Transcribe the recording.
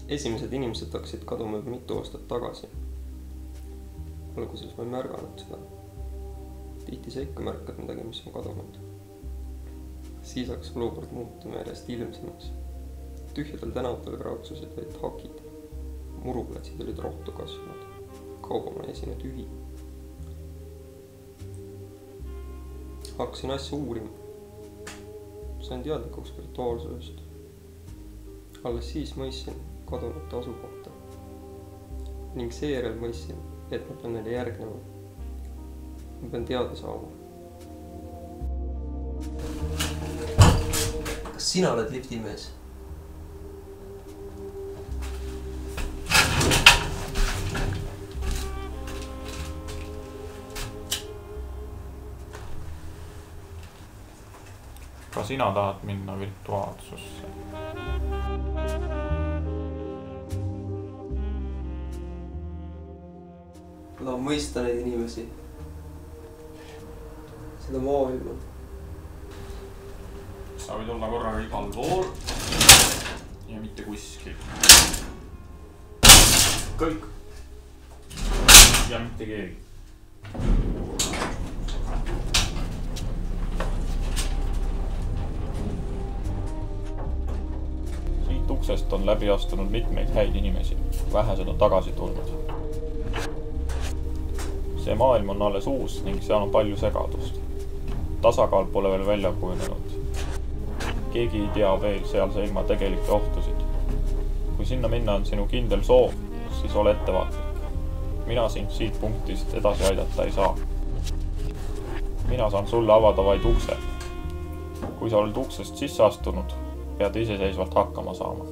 Esimesed inimesed hakkasid kaduma juba mitu aastat tagasi. Alguses ma ei märganud seda. Tihti sa ikka märkad midagi, mis on kadunud. Siis hakkas olukord muutuma järjest ilmsemaks. Tühjadel tänavatel kraaksusid vaid hakid. Muruplatsid olid rohtu kasvanud. Kaugemal esine tühi. Hakkasin asja uurima. Sain teadlikuks virtuaalsusest. Alles siis mõistsin kadunute asukohta. Ning seejärel mõistsin, et ma pean neile järgnema. Ma pean teada saama. Kas sina oled liftimees? Ka sina tahad minna virtuaalsusse? Ma tahan mõista neid inimesi. Seda maailma. Sa võid olla korraga igal pool ja mitte kuskil. Kõik. Ja mitte keegi. Siit uksest on läbi astunud mitmeid häid inimesi. Vähesed on tagasi tulnud. See maailm on alles uus ning seal on palju segadust. Tasakaal pole veel välja kujunenud. Keegi ei tea veel sealse ilma tegelikke ohtusid. Kui sinna minna on sinu kindel soov, siis ole ettevaatlik. Mina sind siit punktist edasi aidata ei saa. Mina saan sulle avada vaid ukse. Kui sa oled uksest sisse astunud, pead iseseisvalt hakkama saama.